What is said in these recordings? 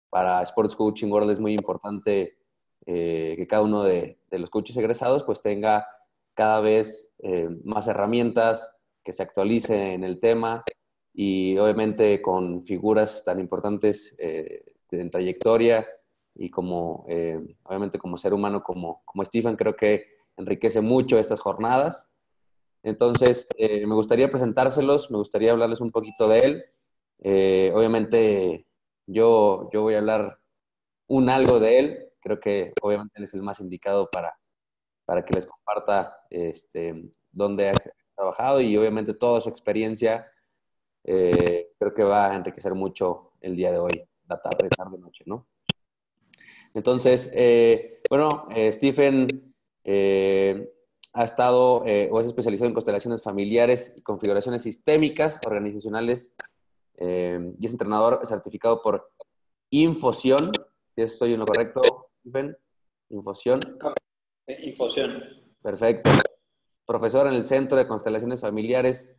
para Sports Coaching World es muy importante que cada uno de los coaches egresados pues tenga cada vez más herramientas, que se actualice en el tema y obviamente con figuras tan importantes en trayectoria y como obviamente como ser humano como Stephen, creo que enriquece mucho estas jornadas. Entonces, me gustaría presentárselos, me gustaría hablarles un poquito de él. Obviamente, yo voy a hablar un algo de él. Creo que obviamente él es el más indicado para que les comparta dónde ha trabajado y obviamente toda su experiencia. Creo que va a enriquecer mucho el día de hoy, la tarde, tarde, noche, ¿no? Entonces, bueno, Stephen ha estado o es especializado en constelaciones familiares y configuraciones sistémicas, organizacionales, y es entrenador certificado por Infoción. Si estoy en lo correcto, Stephen. Infoción. Infusión. Perfecto. Profesor en el Centro de Constelaciones Familiares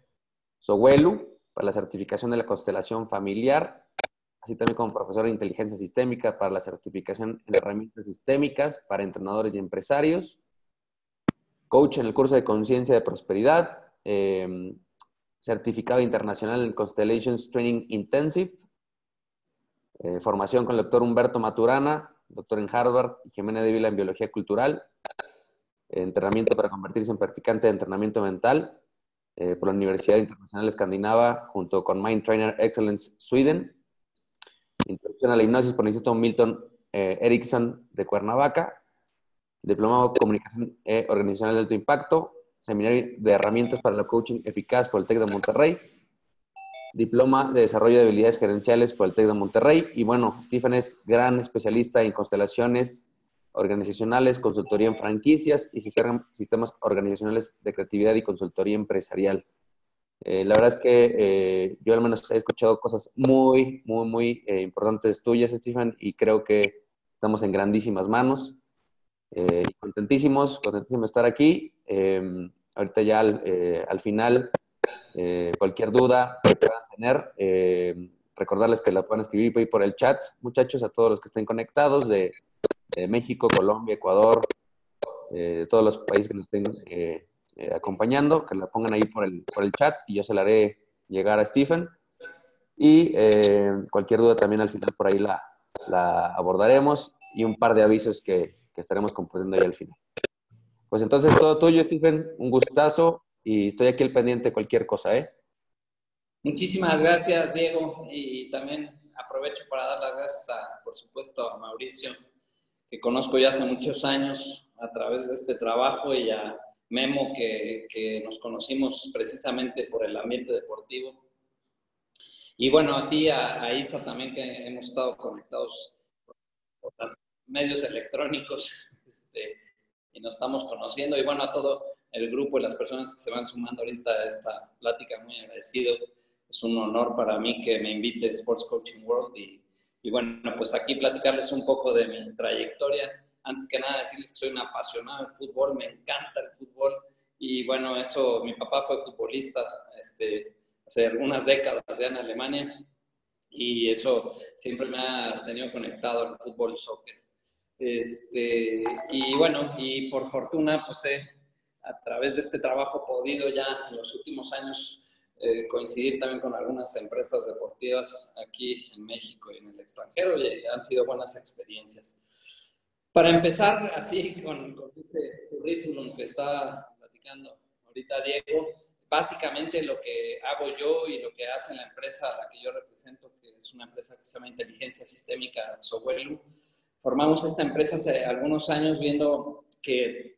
Sowelu para la certificación de la constelación familiar, así también como profesor de inteligencia sistémica para la certificación en herramientas sistémicas para entrenadores y empresarios, coach en el curso de conciencia de prosperidad, certificado internacional en Constellations Training Intensive, formación con el doctor Humberto Maturana, doctor en Harvard, y Jimena Dávila en biología cultural, entrenamiento para convertirse en practicante de entrenamiento mental por la Universidad Internacional Escandinava junto con Mind Trainer Excellence Sweden, introducción a la hipnosis por el Instituto Milton Erickson de Cuernavaca, diplomado en comunicación organizacional de alto impacto, seminario de herramientas para el coaching eficaz por el TEC de Monterrey, diploma de desarrollo de habilidades gerenciales por el TEC de Monterrey. Y bueno, Stephen es gran especialista en constelaciones organizacionales, consultoría en franquicias y sistemas organizacionales de creatividad y consultoría empresarial. La verdad es que yo al menos he escuchado cosas muy, muy, muy importantes tuyas, Stephen, y creo que estamos en grandísimas manos. Y contentísimos de estar aquí. Ahorita ya al final, cualquier duda que puedan tener, recordarles que la pueden escribir por el chat, muchachos, a todos los que estén conectados de México, Colombia, Ecuador, todos los países que nos estén acompañando, que la pongan ahí por el chat y yo se la haré llegar a Stephen. Y cualquier duda también al final por ahí la abordaremos y un par de avisos que estaremos compartiendo ahí al final. Pues entonces todo tuyo, Stephen, un gustazo y estoy aquí al pendiente de cualquier cosa, ¿eh? Muchísimas gracias, Diego. Y también aprovecho para dar las gracias, por supuesto, a Mauricio, que conozco ya hace muchos años a través de este trabajo, y a Memo, que nos conocimos precisamente por el ambiente deportivo. Y bueno, a ti, a Isa también, que hemos estado conectados por los medios electrónicos, y nos estamos conociendo. Y bueno, a todo el grupo y las personas que se van sumando ahorita a esta plática, muy agradecido. Es un honor para mí que me invite Sports Coaching World y bueno, pues aquí platicarles un poco de mi trayectoria. Antes que nada decirles que soy un apasionado del fútbol, me encanta el fútbol y bueno, eso, mi papá fue futbolista hace unas décadas ya en Alemania y eso siempre me ha tenido conectado al fútbol, soccer. Y bueno, y por fortuna, pues a través de este trabajo podido ya en los últimos años coincidir también con algunas empresas deportivas aquí en México y en el extranjero, y han sido buenas experiencias. Para empezar, así con este currículum que está platicando ahorita Diego, básicamente lo que hago yo y lo que hace la empresa a la que yo represento, que es una empresa que se llama Inteligencia Sistémica Sowelu, formamos esta empresa hace algunos años viendo que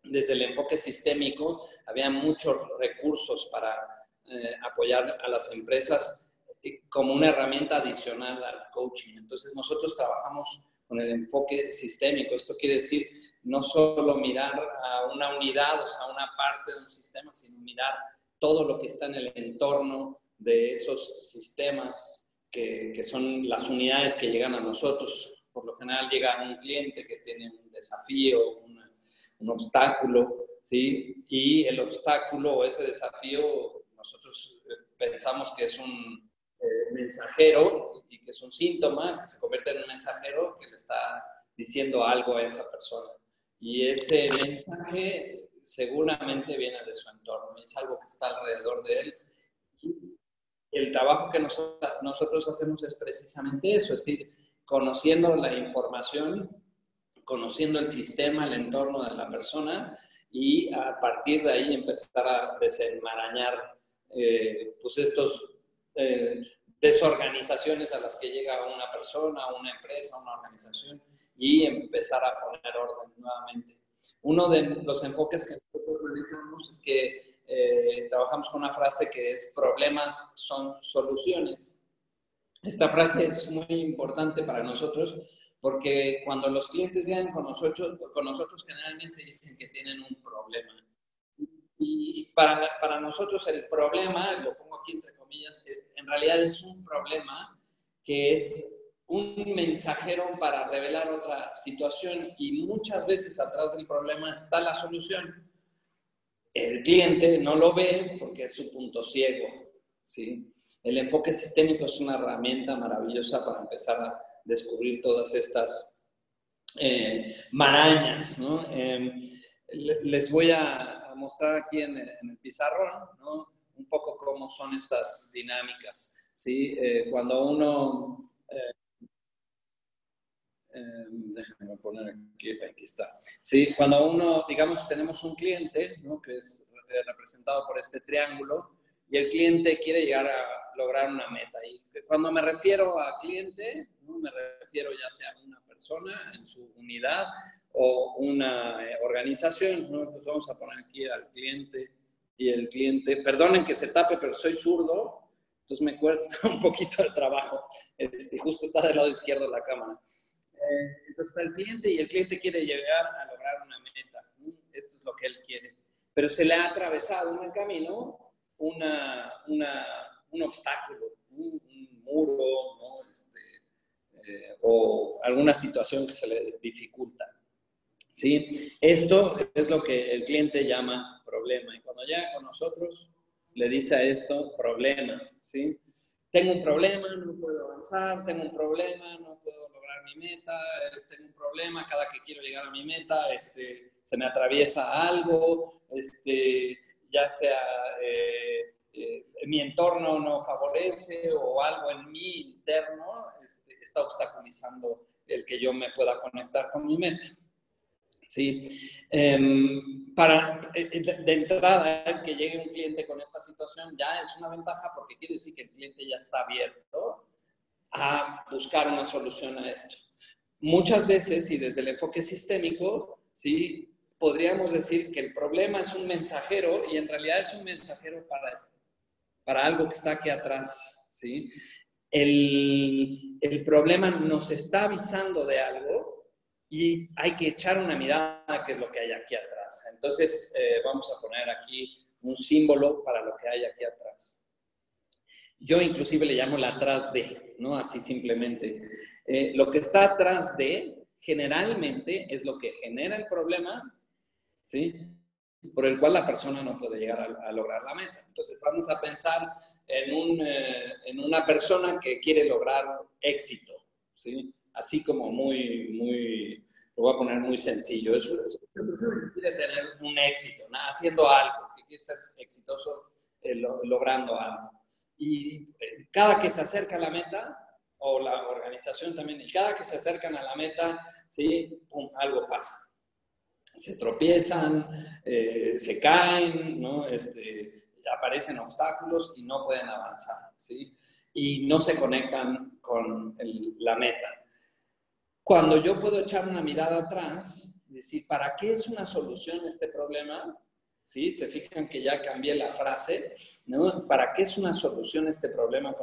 desde el enfoque sistémico había muchos recursos para apoyar a las empresas como una herramienta adicional al coaching. Entonces nosotros trabajamos con el enfoque sistémico. Esto quiere decir no solo mirar a una unidad, o sea, a una parte de un sistema, sino mirar todo lo que está en el entorno de esos sistemas que son las unidades que llegan a nosotros. Por lo general llega un cliente que tiene un desafío, un obstáculo, ¿sí? Y el obstáculo o ese desafío nosotros pensamos que es mensajero, y que es un síntoma, que se convierte en un mensajero que le está diciendo algo a esa persona. Y ese mensaje seguramente viene de su entorno, es algo que está alrededor de él. Y el trabajo que nosotros hacemos es precisamente eso, es decir, conociendo la información, conociendo el sistema, el entorno de la persona, y a partir de ahí empezar a desenmarañar pues estos desorganizaciones a las que llega una persona, una empresa, una organización, y empezar a poner orden nuevamente. Uno de los enfoques que nosotros manejamos es que trabajamos con una frase que es: problemas son soluciones. Esta frase es muy importante para nosotros porque cuando los clientes llegan con nosotros generalmente dicen que tienen un problema. Y para nosotros el problema, lo pongo aquí entre comillas, en realidad es un problema que es un mensajero para revelar otra situación, y muchas veces atrás del problema está la solución. El cliente no lo ve porque es su punto ciego, ¿sí? El enfoque sistémico es una herramienta maravillosa para empezar a descubrir todas estas marañas, ¿no? Les voy a mostrar aquí en el pizarrón, ¿no? Un poco cómo son estas dinámicas, ¿sí? Cuando uno... déjenme poner aquí está. Sí, cuando uno, digamos, tenemos un cliente, ¿no?, que es representado por este triángulo, y el cliente quiere llegar a lograr una meta. Y cuando me refiero a cliente, ¿no?, me refiero ya sea a una persona en su unidad o una organización, ¿no? Pues vamos a poner aquí al cliente, y el cliente, perdonen que se tape, pero soy zurdo, entonces me cuesta un poquito de trabajo. Justo está del lado izquierdo de la cámara. Entonces está el cliente, y el cliente quiere llegar a lograr una meta. Esto es lo que él quiere. Pero se le ha atravesado en el camino un obstáculo, un muro, ¿no? O alguna situación que se le dificulta, ¿sí? Esto es lo que el cliente llama problema. Y cuando llega con nosotros, le dice a esto problema, ¿sí? Tengo un problema, no puedo avanzar, tengo un problema, no puedo lograr mi meta, tengo un problema, cada que quiero llegar a mi meta, se me atraviesa algo, ya sea mi entorno no favorece, o algo en mi interno está obstaculizando el que yo me pueda conectar con mi meta. Sí, de entrada, el que llegue un cliente con esta situación ya es una ventaja, porque quiere decir que el cliente ya está abierto a buscar una solución a esto. Muchas veces, y desde el enfoque sistémico, ¿sí?, podríamos decir que el problema es un mensajero, y en realidad es un mensajero para algo que está aquí atrás, ¿sí? El problema nos está avisando de algo, y hay que echar una mirada a qué es lo que hay aquí atrás. Entonces, vamos a poner aquí un símbolo para lo que hay aquí atrás. Yo inclusive le llamo la atrás de, ¿no? Así simplemente. Lo que está atrás de, generalmente, es lo que genera el problema, ¿sí?, por el cual la persona no puede llegar a lograr la meta. Entonces, vamos a pensar en una persona que quiere lograr éxito, ¿sí? Así como lo voy a poner muy sencillo. Es una persona que quiere tener un éxito, ¿no?, haciendo algo, que quiere ser exitoso logrando algo. Y cada que se acerca a la meta, o la organización también, y cada que se acercan a la meta, ¿sí?, pum, algo pasa. Se tropiezan, se caen, ¿no? Aparecen obstáculos y no pueden avanzar, ¿sí? Y no se conectan con la meta. Cuando yo puedo echar una mirada atrás y decir, ¿para qué es una solución este problema? ¿Sí? Se fijan que ya cambié la frase, ¿no? ¿Para qué es una solución este problema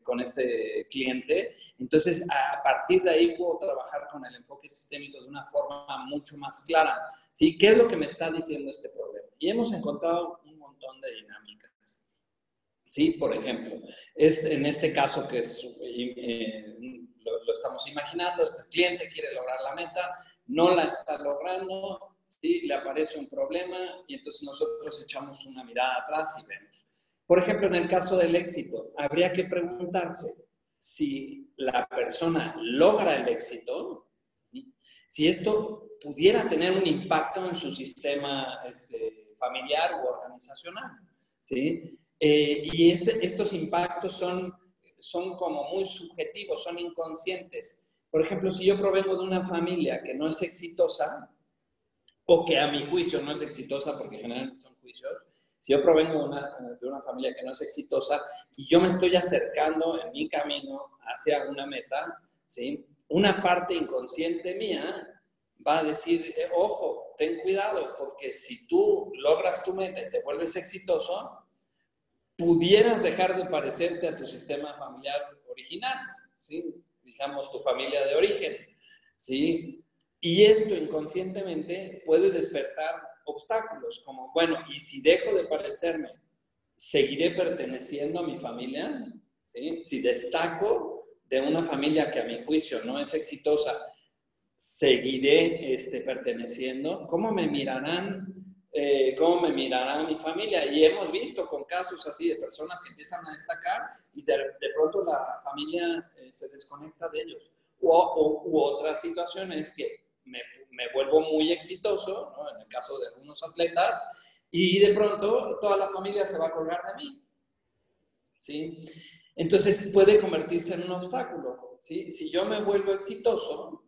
con este cliente? Entonces, a partir de ahí puedo trabajar con el enfoque sistémico de una forma mucho más clara, ¿sí? ¿Qué es lo que me está diciendo este problema? Y hemos encontrado un montón de dinámicas, ¿sí? Por ejemplo, en este caso que es, lo estamos imaginando, este cliente quiere lograr la meta, no la está logrando, ¿sí? Le aparece un problema, y entonces nosotros echamos una mirada atrás y vemos. Por ejemplo, en el caso del éxito, habría que preguntarse si la persona logra el éxito, si esto pudiera tener un impacto en su sistema familiar u organizacional, ¿sí? Y estos impactos son como muy subjetivos, son inconscientes. Por ejemplo, si yo provengo de una familia que no es exitosa, o que a mi juicio no es exitosa, porque generalmente son juicios, si yo provengo de una familia que no es exitosa y yo me estoy acercando en mi camino hacia una meta, ¿sí? Una parte inconsciente mía va a decir, ojo, ten cuidado, porque si tú logras tu meta y te vuelves exitoso, pudieras dejar de parecerte a tu sistema familiar original, ¿sí? Digamos, tu familia de origen, ¿sí? Y esto inconscientemente puede despertar obstáculos, como, bueno, ¿y si dejo de parecerme, seguiré perteneciendo a mi familia? ¿Sí? Si destaco de una familia que a mi juicio no es exitosa, ¿seguiré perteneciendo? ¿Cómo me mirará mi familia? Y hemos visto con casos así de personas que empiezan a destacar y de pronto la familia se desconecta de ellos. U otras situaciones que me vuelvo muy exitoso, ¿no? En el caso de algunos atletas, y de pronto toda la familia se va a colgar de mí, ¿sí? Entonces puede convertirse en un obstáculo, ¿sí? Si yo me vuelvo exitoso,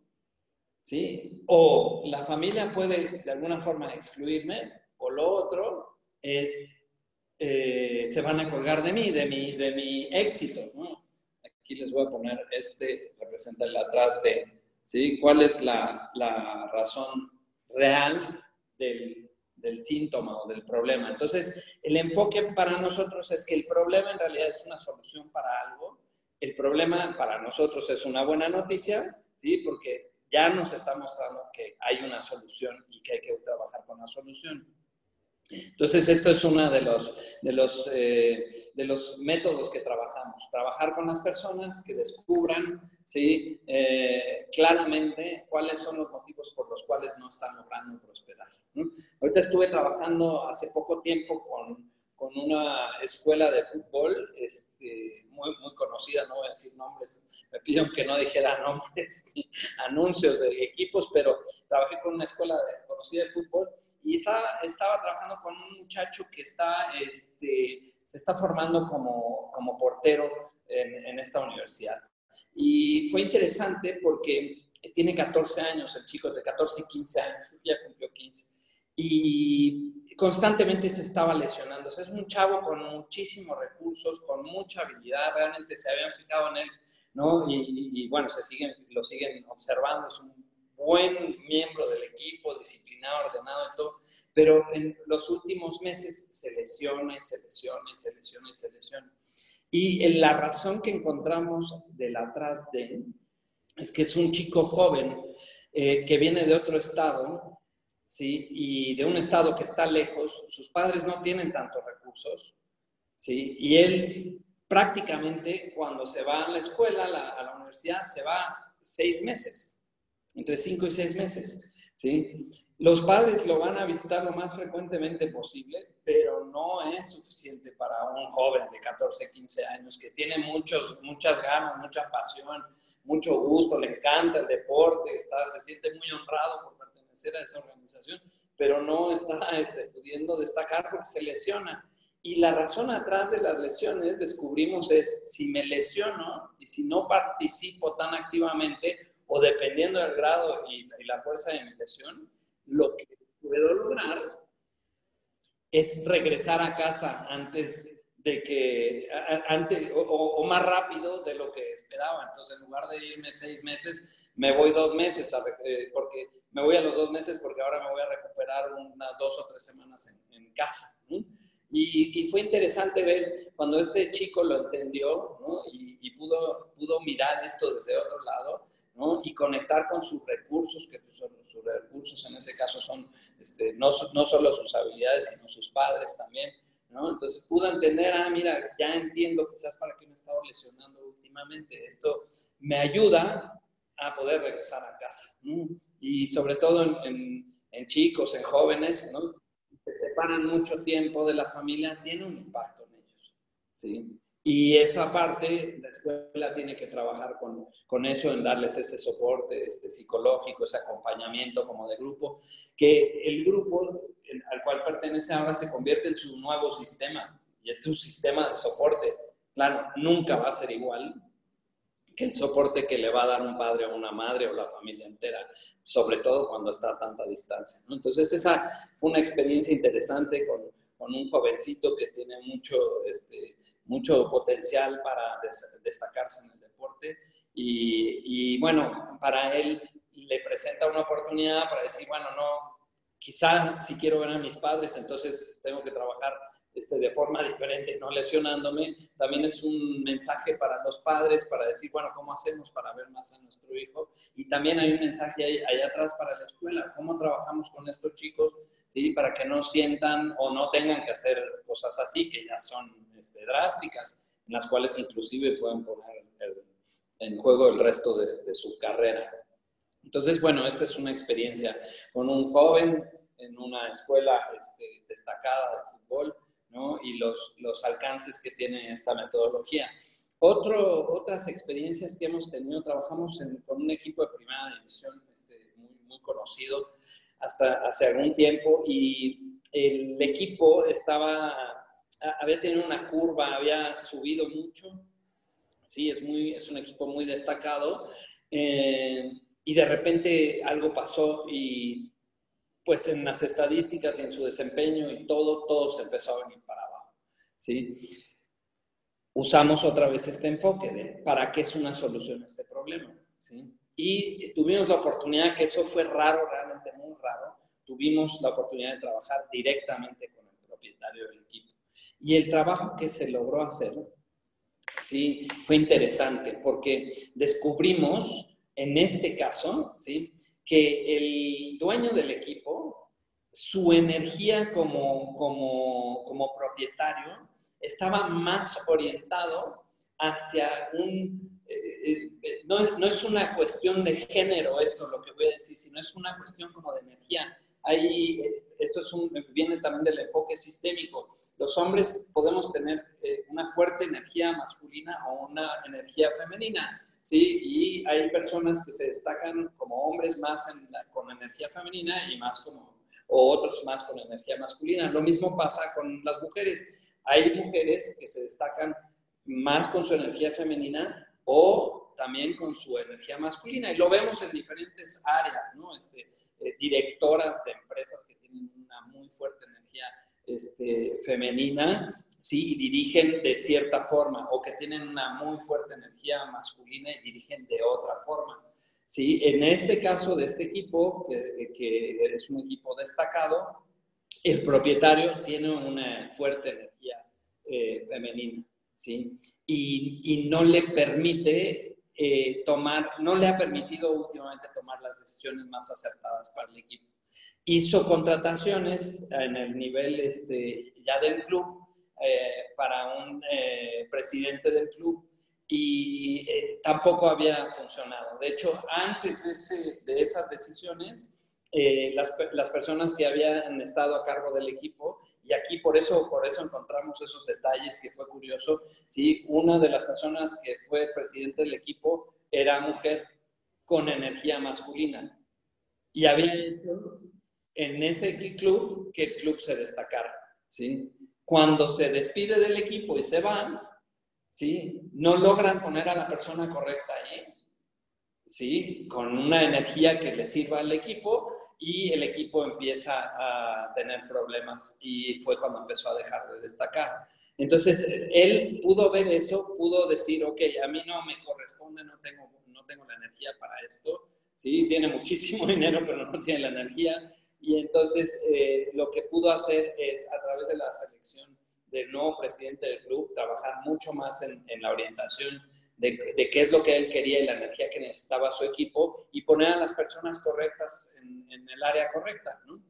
¿sí? O la familia puede de alguna forma excluirme, o lo otro es, se van a colgar de mí, de mi éxito, ¿no? Aquí les voy a poner representa el atrás de, ¿sí? ¿Cuál es la razón real del síntoma o del problema? Entonces, el enfoque para nosotros es que el problema en realidad es una solución para algo. El problema para nosotros es una buena noticia, ¿sí? Porque ya nos está mostrando que hay una solución y que hay que trabajar con la solución. Entonces, esto es uno de los métodos que trabajamos. Trabajar con las personas que descubran, ¿sí? Claramente cuáles son los motivos por los cuales no están logrando prosperar, ¿no? Ahorita estuve trabajando hace poco tiempo con una escuela de fútbol muy, muy conocida, no voy a decir nombres, me pidieron que no dijera nombres ni anuncios de equipos, pero trabajé con una escuela conocida de fútbol y estaba trabajando con un muchacho que se está formando como portero en esta universidad. Y fue interesante porque tiene 14 años, el chico de 14 y 15 años, ya cumplió 15. Y constantemente se estaba lesionando. O sea, es un chavo con muchísimos recursos, con mucha habilidad, realmente se habían fijado en él, ¿no? Y bueno, lo siguen observando, es un buen miembro del equipo, disciplinado, ordenado y todo, pero en los últimos meses se lesiona y se lesiona y se lesiona y se lesiona. Y la razón que encontramos del atrás de él es que es un chico joven que viene de otro estado, ¿sí? Y de un estado que está lejos, sus padres no tienen tantos recursos, ¿sí? Y él prácticamente cuando se va a la escuela, a la universidad, se va 6 meses, entre 5 y 6 meses, ¿sí? Los padres lo van a visitar lo más frecuentemente posible, pero no es suficiente para un joven de 14, 15 años que tiene muchas ganas, mucha pasión, mucho gusto, le encanta el deporte, se siente muy honrado por pertenecer a esa organización, pero no está pudiendo destacar porque se lesiona. Y la razón atrás de las lesiones, descubrimos, es si me lesiono y si no participo tan activamente, o dependiendo del grado y la fuerza de mi lesión, lo que puedo lograr es regresar a casa antes o más rápido de lo que esperaba. Entonces, en lugar de irme 6 meses, me voy 2 meses, porque me voy a los 2 meses porque ahora me voy a recuperar unas 2 o 3 semanas en casa, ¿no? Y fue interesante ver cuando este chico lo entendió, ¿no? y pudo mirar esto desde otro lado, ¿no? Y conectar con sus recursos, que sus recursos en ese caso son no solo sus habilidades, sino sus padres también, ¿no? Entonces pudo entender, mira, ya entiendo quizás para qué me he estado lesionando últimamente, esto me ayuda a poder regresar a casa, ¿no? Y sobre todo en chicos, en jóvenes, ¿no? Que se separan mucho tiempo de la familia, tiene un impacto en ellos. ¿sí? Y eso aparte, la escuela tiene que trabajar con eso, en darles ese soporte psicológico, ese acompañamiento como de grupo, que el grupo al cual pertenece ahora se convierte en su nuevo sistema, y es su sistema de soporte. Claro, nunca va a ser igual que el soporte que le va a dar un padre o una madre o la familia entera, sobre todo cuando está a tanta distancia, ¿no? Entonces esa fue una experiencia interesante con un jovencito que tiene mucho potencial para destacarse en el deporte y bueno, para él le presenta una oportunidad para decir, bueno, no, quizás si quiero ver a mis padres, entonces tengo que trabajar de forma diferente, no lesionándome. También es un mensaje para los padres, para decir, bueno, ¿cómo hacemos para ver más a nuestro hijo? Y también hay un mensaje ahí atrás para la escuela, ¿cómo trabajamos con estos chicos? ¿Sí? Para que no sientan o no tengan que hacer cosas así, que ya son drásticas, en las cuales inclusive pueden poner en juego el resto de su carrera. Entonces, bueno, esta es una experiencia con un joven en una escuela destacada de fútbol, ¿no? Y los alcances que tiene esta metodología. Otras experiencias que hemos tenido, trabajamos con un equipo de primera división muy conocido hasta hace algún tiempo y el equipo había tenido una curva, había subido mucho, sí, es un equipo muy destacado y de repente algo pasó y pues en las estadísticas y en su desempeño y todo se empezó a venir para abajo, ¿sí? Usamos otra vez este enfoque de para qué es una solución a este problema, ¿sí? Y tuvimos la oportunidad, que eso fue raro, realmente muy raro, tuvimos la oportunidad de trabajar directamente con el propietario del equipo. Y el trabajo que se logró hacer, sí, fue interesante porque descubrimos, en este caso, ¿sí?, que el dueño del equipo, su energía como propietario estaba más orientado hacia no es una cuestión de género esto lo que voy a decir, sino es una cuestión como de energía. Esto viene también del enfoque sistémico. Los hombres podemos tener una fuerte energía masculina o una energía femenina, ¿sí? Y hay personas que se destacan como hombres más con energía femenina y o otros más con energía masculina. Lo mismo pasa con las mujeres. Hay mujeres que se destacan más con su energía femenina o también con su energía masculina. Y lo vemos en diferentes áreas, ¿no? Directoras de empresas que tienen una muy fuerte energía femenina, sí, y dirigen de cierta forma, o que tienen una muy fuerte energía masculina y dirigen de otra forma. Sí, en este caso de este equipo, que es un equipo destacado, el propietario tiene una fuerte energía femenina, ¿sí? Y no le permite no le ha permitido últimamente tomar las decisiones más acertadas para el equipo. Hizo contrataciones en el nivel ya del club para un presidente del club y tampoco había funcionado. De hecho, antes de esas decisiones, las personas que habían estado a cargo del equipo, y aquí por eso encontramos esos detalles que fue curioso, ¿sí? Una de las personas que fue presidente del equipo era mujer con energía masculina y había hecho en ese club que el club se destacara, ¿sí? Cuando se despide del equipo y se van, ¿sí?, no logran poner a la persona correcta ahí, ¿sí?, con una energía que le sirva al equipo, y el equipo empieza a tener problemas y fue cuando empezó a dejar de destacar. Entonces, él pudo ver eso, pudo decir, ok, a mí no me corresponde, no tengo la energía para esto, ¿sí? Tiene muchísimo dinero, pero no tiene la energía. Y entonces, lo que pudo hacer es, a través de la selección del nuevo presidente del club, trabajar mucho más en la orientación de qué es lo que él quería y la energía que necesitaba su equipo, y poner a las personas correctas en el área correcta, ¿no?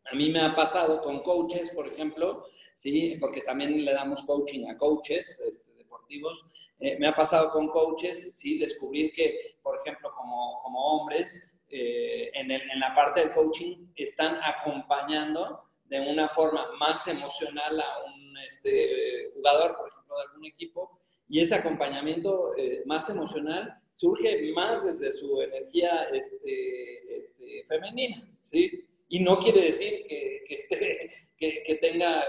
A mí me ha pasado con coaches, por ejemplo, ¿sí?, porque también le damos coaching a coaches deportivos. Me ha pasado con coaches, ¿sí?, descubrir que, por ejemplo, como hombres, en la parte del coaching están acompañando de una forma más emocional a un jugador, por ejemplo, ejemplo, de algún equipo, y ese acompañamiento más emocional surge más desde su energía femenina, ¿sí? Y no quiere decir que tenga,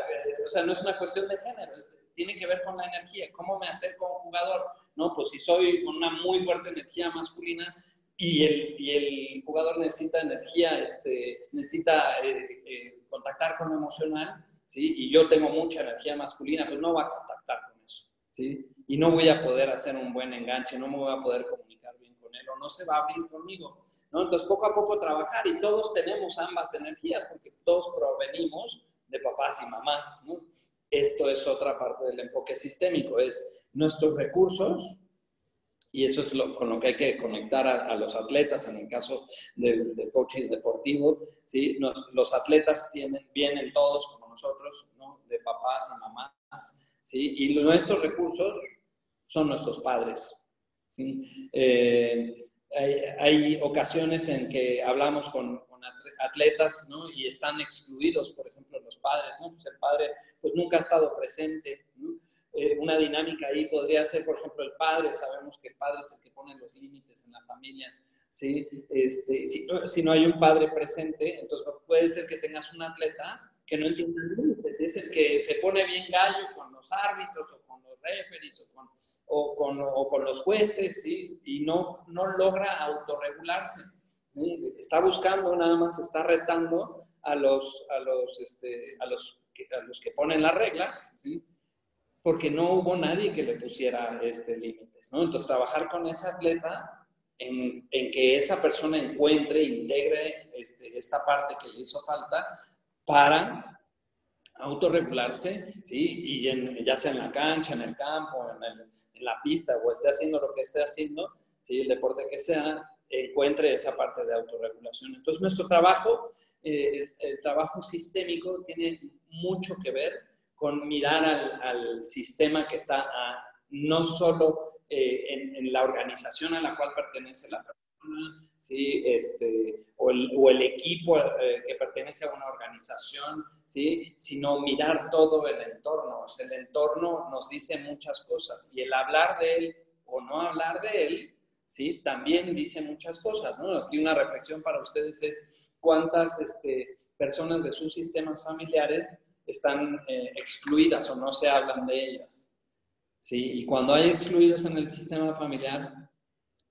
o sea, no es una cuestión de género, tiene que ver con la energía. ¿Cómo me acerco a un jugador? No, pues si soy con una muy fuerte energía masculina y el jugador necesita energía, necesita contactar con lo emocional, ¿sí? Y yo tengo mucha energía masculina, pues no va a contactar con eso, ¿sí? Y no voy a poder hacer un buen enganche, no me voy a poder comunicar bien con él o no se va a abrir conmigo, ¿no? Entonces, poco a poco trabajar y todos tenemos ambas energías porque todos provenimos de papás y mamás, ¿no? Esto es otra parte del enfoque sistémico, es nuestros recursos, y eso es con lo que hay que conectar a los atletas en el caso del coaching deportivo, ¿sí? Los atletas vienen todos como nosotros, ¿no? De papás y mamás, ¿sí? Y nuestros recursos son nuestros padres, ¿sí? Hay ocasiones en que hablamos con atletas, ¿no? Y están excluidos, por ejemplo, los padres, ¿no? Pues el padre pues nunca ha estado presente, ¿no? Una dinámica ahí podría ser, por ejemplo, el padre. Sabemos que el padre es el que pone los límites en la familia, ¿sí? Si no hay un padre presente, entonces puede ser que tengas un atleta que no entiende límites, es el que se pone bien gallo con los árbitros o con los referees o con los jueces, ¿sí? Y no logra autorregularse, ¿sí? Está buscando, nada más está retando a los que ponen las reglas, ¿sí? Porque no hubo nadie que le pusiera límites, ¿no? Entonces, trabajar con ese atleta en que esa persona encuentre, integre esta parte que le hizo falta para autorregularse, ¿sí? Y ya sea en la cancha, en el campo, en la pista, o esté haciendo lo que esté haciendo, ¿sí? El deporte que sea, encuentre esa parte de autorregulación. Entonces, nuestro trabajo, el trabajo sistémico, tiene mucho que ver con mirar al sistema que está no solo en la organización a la cual pertenece la persona, ¿sí? O el equipo que pertenece a una organización, ¿sí? Sino mirar todo el entorno. O sea, el entorno nos dice muchas cosas y el hablar de él o no hablar de él, ¿sí? También dice muchas cosas, ¿no? Aquí una reflexión para ustedes es cuántas personas de sus sistemas familiares están excluidas o no se hablan de ellas, ¿sí? Y cuando hay excluidos en el sistema familiar,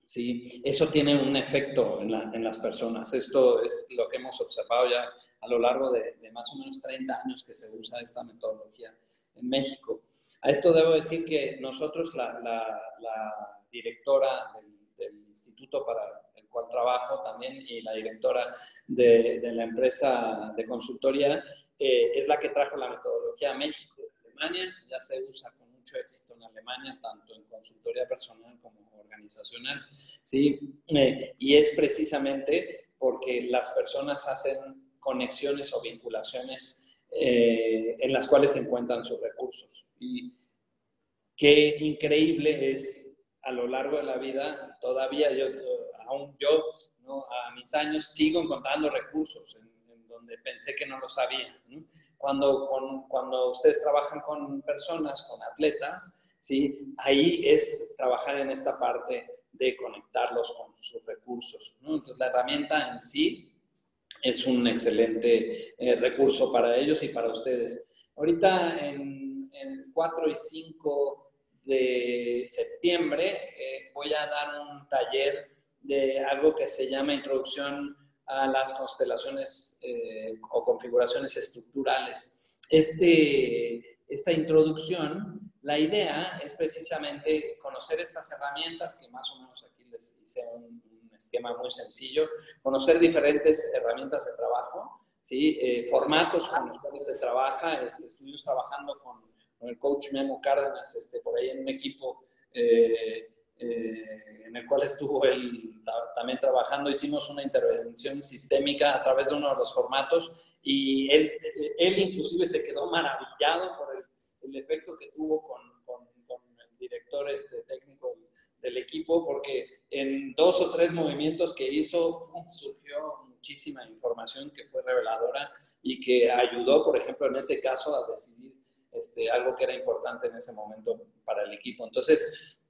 ¿sí? Eso tiene un efecto en las personas. Esto es lo que hemos observado ya a lo largo de más o menos 30 años que se usa esta metodología en México. A esto debo decir que nosotros, la directora del instituto para el cual trabajo también y la directora de la empresa de consultoría, es la que trajo la metodología a México de Alemania. Ya se usa con mucho éxito en Alemania, tanto en consultoría personal como organizacional, ¿sí? Y es precisamente porque las personas hacen conexiones o vinculaciones en las cuales se encuentran sus recursos. Y qué increíble es a lo largo de la vida, todavía aún yo, ¿no? A mis años sigo encontrando recursos en donde pensé que no lo sabía, ¿no? Cuando ustedes trabajan con personas, con atletas, ¿sí? Ahí es trabajar en esta parte de conectarlos con sus recursos, ¿no? Entonces, la herramienta en sí es un excelente recurso para ellos y para ustedes. Ahorita en 4 y 5 de septiembre voy a dar un taller de algo que se llama Introducción a las constelaciones o configuraciones estructurales. Esta introducción, la idea es precisamente conocer estas herramientas, que más o menos aquí les hice un esquema muy sencillo, conocer diferentes herramientas de trabajo, ¿sí? Formatos con los cuales se trabaja. Estuvimos trabajando con el coach Memo Cárdenas, por ahí en un equipo en el cual estuvo él también trabajando. Hicimos una intervención sistémica a través de uno de los formatos y él inclusive se quedó maravillado por el efecto que tuvo con el director técnico del equipo, porque en 2 o 3 movimientos que hizo surgió muchísima información que fue reveladora y que ayudó, por ejemplo, en ese caso a decidir algo que era importante en ese momento para el equipo. Entonces,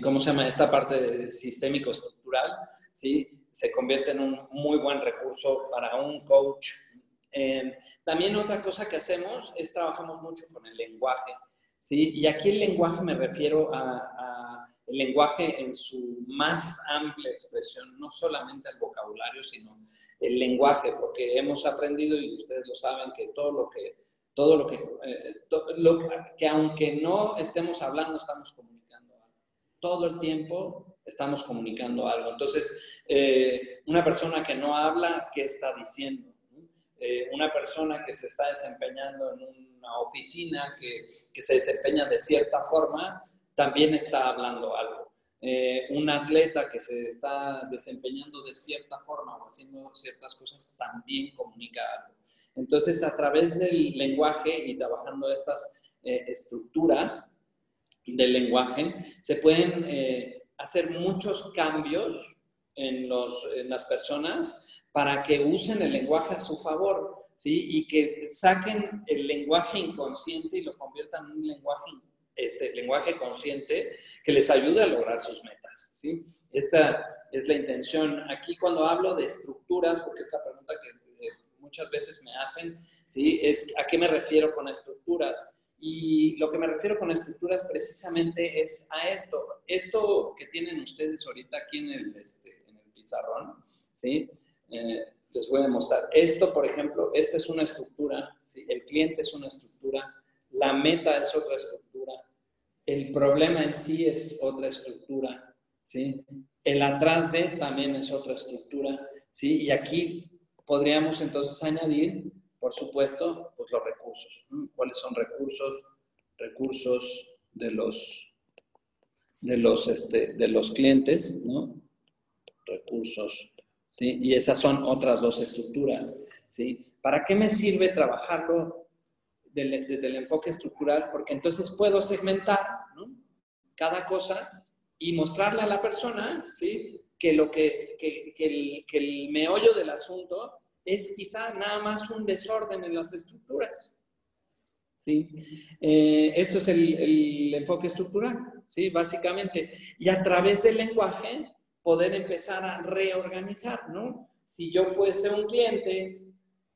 ¿cómo se llama? Esta parte de sistémico estructural, ¿sí? Se convierte en un muy buen recurso para un coach. También otra cosa que hacemos es trabajamos mucho con el lenguaje, ¿sí? Y aquí el lenguaje me refiero a el lenguaje en su más amplia expresión, no solamente al vocabulario, sino el lenguaje, porque hemos aprendido, y ustedes lo saben, que que aunque no estemos hablando, estamos comunicando algo. Todo el tiempo estamos comunicando algo. Entonces, una persona que no habla, ¿qué está diciendo? Una persona que se está desempeñando en una oficina, que se desempeña de cierta forma, también está hablando algo. Un atleta que se está desempeñando de cierta forma o haciendo ciertas cosas también comunica algo. Entonces, a través del lenguaje y trabajando estas estructuras del lenguaje, se pueden hacer muchos cambios en las personas para que usen el lenguaje a su favor, ¿sí? Y que saquen el lenguaje inconsciente y lo conviertan en un lenguaje consciente que les ayude a lograr sus metas, ¿sí? Esta es la intención. Aquí cuando hablo de estructuras, porque es la pregunta que muchas veces me hacen, ¿sí? Es ¿a qué me refiero con estructuras? Y lo que me refiero con estructuras precisamente es a esto. Esto que tienen ustedes ahorita aquí en el pizarrón, ¿sí? Les voy a mostrar. Esto, por ejemplo, esta es una estructura, ¿sí? El cliente es una estructura, la meta es otra estructura, el problema en sí es otra estructura, ¿sí? El atrás de también es otra estructura, ¿sí? Y aquí podríamos entonces añadir, por supuesto, pues los recursos. ¿Cuáles son recursos? Recursos de los clientes, ¿no? Recursos, ¿sí? Y esas son otras dos estructuras, ¿sí? ¿Para qué me sirve trabajarlo desde el enfoque estructural? Porque entonces puedo segmentar, ¿no? Cada cosa y mostrarle a la persona, ¿sí? Que el meollo del asunto es quizá nada más un desorden en las estructuras, ¿sí? Esto es el enfoque estructural, ¿sí? Básicamente. Y a través del lenguaje poder empezar a reorganizar, ¿no? Si yo fuese un cliente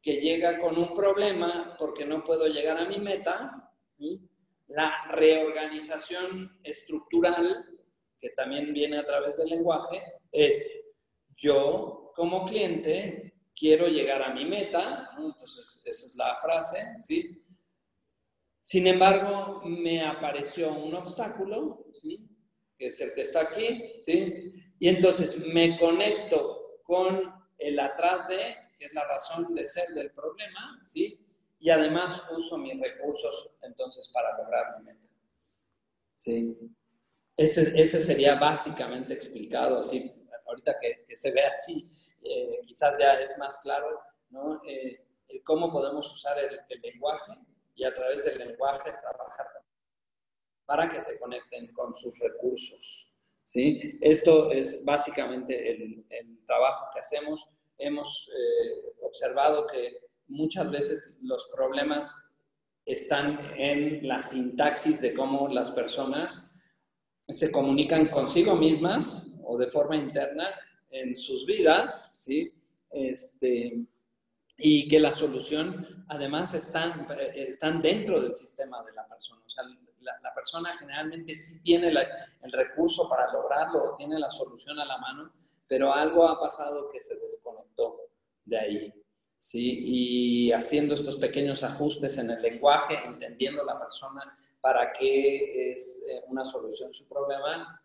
que llega con un problema porque no puedo llegar a mi meta, ¿sí? La reorganización estructural, que también viene a través del lenguaje, es yo como cliente quiero llegar a mi meta, ¿no? Entonces esa es la frase, ¿sí? Sin embargo, me apareció un obstáculo, ¿sí? Que es el que está aquí, ¿sí? Y entonces me conecto con el atrás de, que es la razón de ser del problema, ¿sí? Y además uso mis recursos entonces para lograr mi meta, ¿sí? Ese sería básicamente explicado, así, ahorita que se ve así, quizás ya es más claro, ¿no? El cómo podemos usar el lenguaje y a través del lenguaje trabajar para que se conecten con sus recursos, ¿sí? Esto es básicamente el trabajo que hacemos. Hemos observado que muchas veces los problemas están en la sintaxis de cómo las personas se comunican consigo mismas o de forma interna en sus vidas, ¿sí? Y que la solución además están dentro del sistema de la persona. O sea, la persona generalmente sí tiene el recurso para lograrlo, tiene la solución a la mano, pero algo ha pasado que se desconectó de ahí, ¿sí? Y haciendo estos pequeños ajustes en el lenguaje, entendiendo la persona para qué es una solución su problema,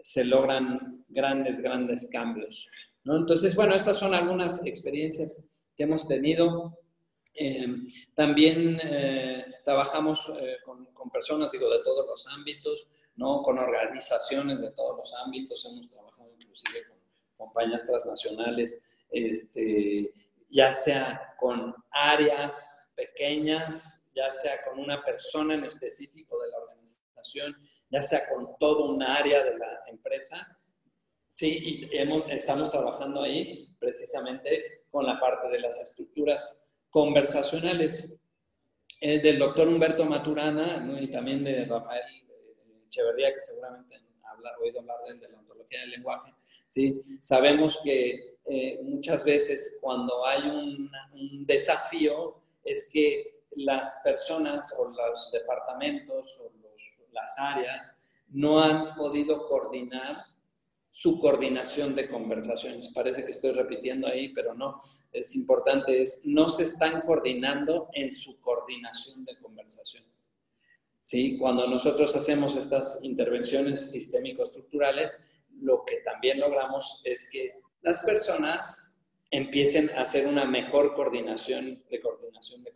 se logran grandes cambios, ¿no? Entonces, bueno, estas son algunas experiencias que hemos tenido. También trabajamos con personas, digo, de todos los ámbitos, ¿no? Con organizaciones de todos los ámbitos. Hemos trabajado inclusive con compañías transnacionales, ya sea con áreas pequeñas, ya sea con una persona en específico de la organización, ya sea con todo un área de la empresa. Sí, y estamos trabajando ahí precisamente con la parte de las estructuras conversacionales. del doctor Humberto Maturana, ¿no? Y también de Rafael Echeverría, que seguramente han oído hablar de la ontología del lenguaje. ¿Sí? Sabemos que muchas veces cuando hay un desafío es que las personas o los departamentos o las áreas no han podido coordinar su coordinación de conversaciones. Parece que estoy repitiendo ahí, pero no. Es importante, no se están coordinando en su coordinación de conversaciones. ¿Sí? Cuando nosotros hacemos estas intervenciones sistémico-estructurales, lo que también logramos es que las personas empiecen a hacer una mejor coordinación de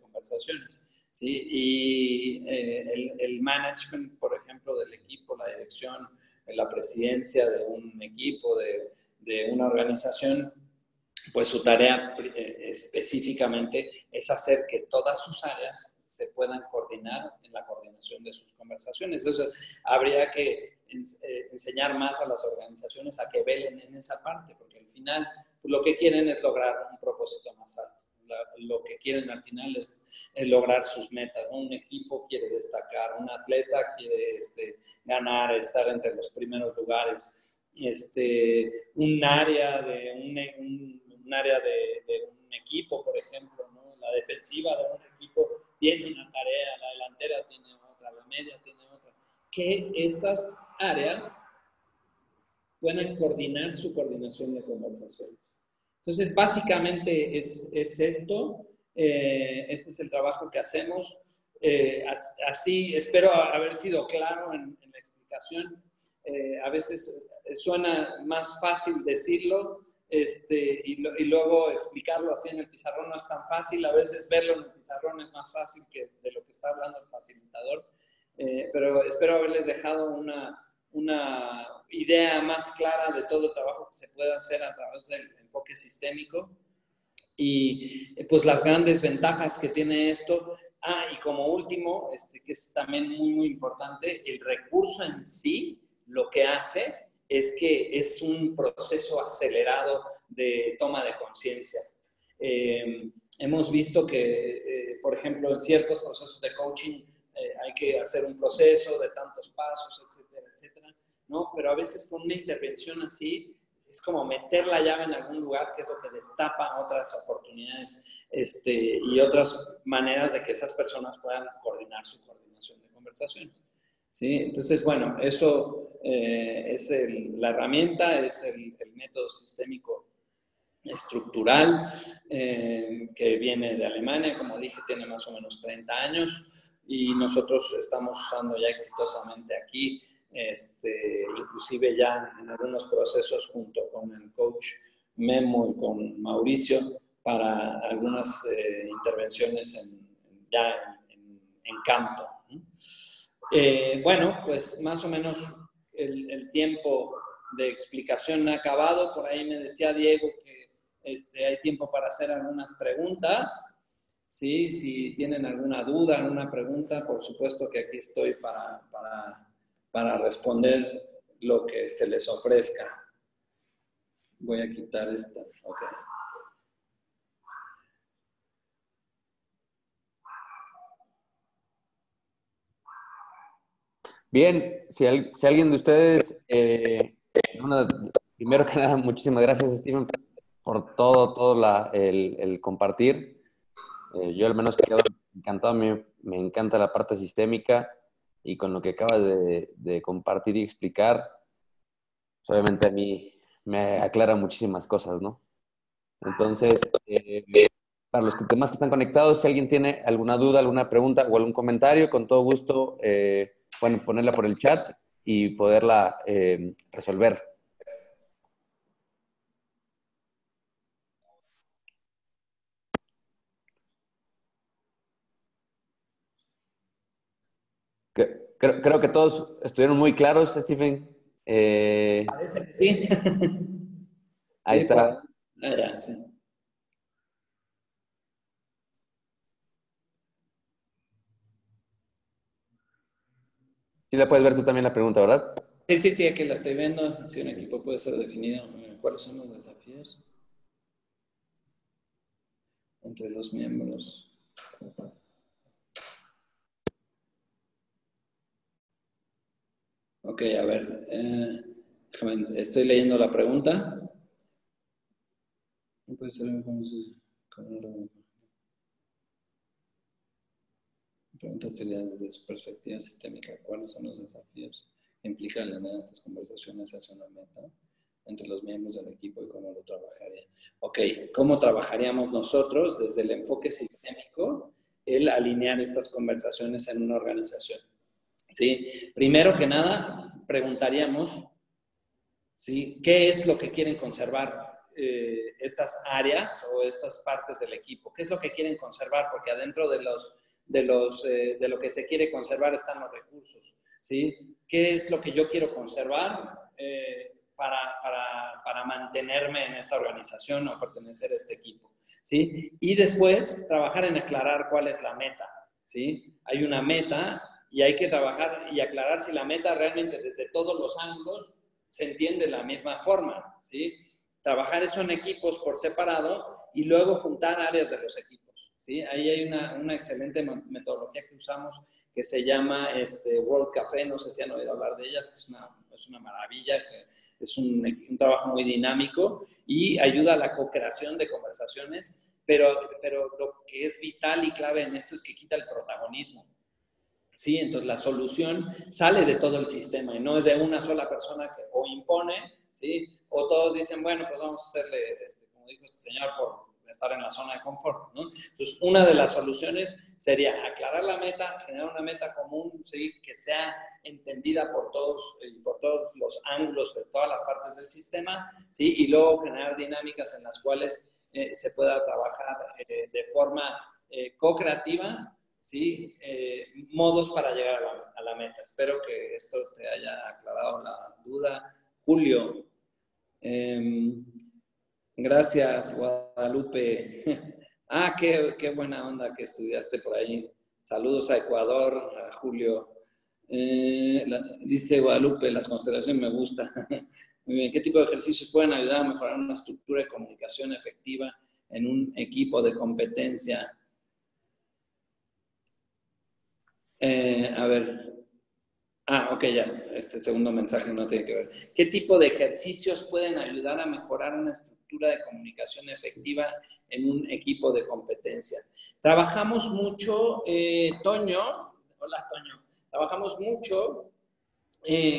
conversaciones. ¿Sí? Y el management, por ejemplo, del equipo, la dirección, la presidencia de un equipo, de una organización, pues su tarea específicamente es hacer que todas sus áreas se puedan coordinar en la coordinación de sus conversaciones. Entonces, habría que enseñar más a las organizaciones a que velen en esa parte, porque al final pues, lo que quieren es lograr un propósito más alto. Lo que quieren al final es lograr sus metas, ¿no? Un equipo quiere destacar, un atleta quiere ganar, estar entre los primeros lugares. Un área de un equipo, por ejemplo, ¿no? La defensiva de un equipo tiene una tarea, la delantera tiene otra, la media tiene otra. Que estas áreas pueden coordinar su coordinación de conversaciones. Entonces, básicamente es esto. Este es el trabajo que hacemos. Así, espero haber sido claro en la explicación. A veces suena más fácil decirlo y luego explicarlo así en el pizarrón no es tan fácil. A veces verlo en el pizarrón es más fácil que de lo que está hablando el facilitador. Pero espero haberles dejado una idea más clara de todo el trabajo que se puede hacer a través del enfoque sistémico y pues las grandes ventajas que tiene esto. Y como último, que es también muy importante, el recurso en sí lo que hace es que es un proceso acelerado de toma de conciencia. Hemos visto que, por ejemplo, en ciertos procesos de coaching hay que hacer un proceso de tantos pasos, etcétera, etcétera, ¿no? Pero a veces con una intervención así es como meter la llave en algún lugar, que es lo que destapa otras oportunidades y otras maneras de que esas personas puedan coordinar su coordinación de conversaciones. ¿Sí? Entonces, bueno, eso es la herramienta, es el método sistémico estructural que viene de Alemania, como dije, tiene más o menos 30 años y nosotros estamos usando ya exitosamente aquí, inclusive ya en algunos procesos junto con el coach Memo y con Mauricio para algunas intervenciones ya en campo. Bueno, pues más o menos el tiempo de explicación ha acabado. Por ahí me decía Diego que hay tiempo para hacer algunas preguntas. ¿Sí? Si tienen alguna duda, alguna pregunta, por supuesto que aquí estoy para responder lo que se les ofrezca. Voy a quitar esta. Ok. Bien, si alguien de ustedes, primero que nada, muchísimas gracias, Steven, por todo el compartir. Yo al menos quedo encantado, a mí me encanta la parte sistémica y con lo que acabas de compartir y explicar, pues, obviamente a mí me aclara muchísimas cosas, ¿no? Entonces, para los demás que están conectados, si alguien tiene alguna duda, alguna pregunta o algún comentario, con todo gusto pueden ponerla por el chat y poderla resolver. Creo que todos estuvieron muy claros, Stephen. Parece que sí. Ahí está. Ya, sí. Sí la puedes ver tú también la pregunta, ¿verdad? Sí, aquí la estoy viendo. Si un equipo puede ser definido, ¿cuáles son los desafíos entre los miembros? a ver. Estoy leyendo la pregunta. Puede ser la pregunta sería desde su perspectiva sistémica, ¿cuáles son los desafíos que implican en estas conversaciones hacia una meta entre los miembros del equipo y cómo lo trabajaría? Ok, ¿cómo trabajaríamos nosotros desde el enfoque sistémico el alinear estas conversaciones en una organización? ¿Sí? Primero que nada, preguntaríamos, ¿sí?, ¿qué es lo que quieren conservar estas áreas o estas partes del equipo? ¿Qué es lo que quieren conservar? Porque adentro de lo que se quiere conservar están los recursos, ¿sí? ¿Qué es lo que yo quiero conservar para mantenerme en esta organización o pertenecer a este equipo? ¿Sí? Y después trabajar en aclarar cuál es la meta, ¿sí? Hay una meta y hay que trabajar y aclarar si la meta realmente desde todos los ángulos se entiende de la misma forma, ¿sí? Trabajar eso en equipos por separado y luego juntar áreas de los equipos, ¿sí? Ahí hay una excelente metodología que usamos que se llama World Café, no sé si han oído hablar de ellas, es una maravilla, es un trabajo muy dinámico y ayuda a la co-creación de conversaciones, pero lo que es vital y clave en esto es que quita el protagonismo. ¿Sí? Entonces la solución sale de todo el sistema y no es de una sola persona que o impone, ¿sí? O todos dicen, bueno, pues vamos a hacerle, como dijo este señor, por estar en la zona de confort, ¿no? Entonces, una de las soluciones sería aclarar la meta, generar una meta común, ¿sí?, que sea entendida por todos los ángulos de todas las partes del sistema, ¿sí? Y luego generar dinámicas en las cuales se pueda trabajar de forma co-creativa, ¿sí? Modos para llegar a la meta. Espero que esto te haya aclarado la duda. Julio, gracias, Guadalupe. Qué buena onda que estudiaste por ahí. Saludos a Ecuador, a Julio. Dice Guadalupe, las constelaciones me gustan. Muy bien, ¿qué tipo de ejercicios pueden ayudar a mejorar una estructura de comunicación efectiva en un equipo de competencia? A ver. Ok, ya. Este segundo mensaje no tiene que ver. ¿Qué tipo de ejercicios pueden ayudar a mejorar una estructura de comunicación efectiva en un equipo de competencia? Trabajamos mucho, Toño. Hola, Toño. Trabajamos mucho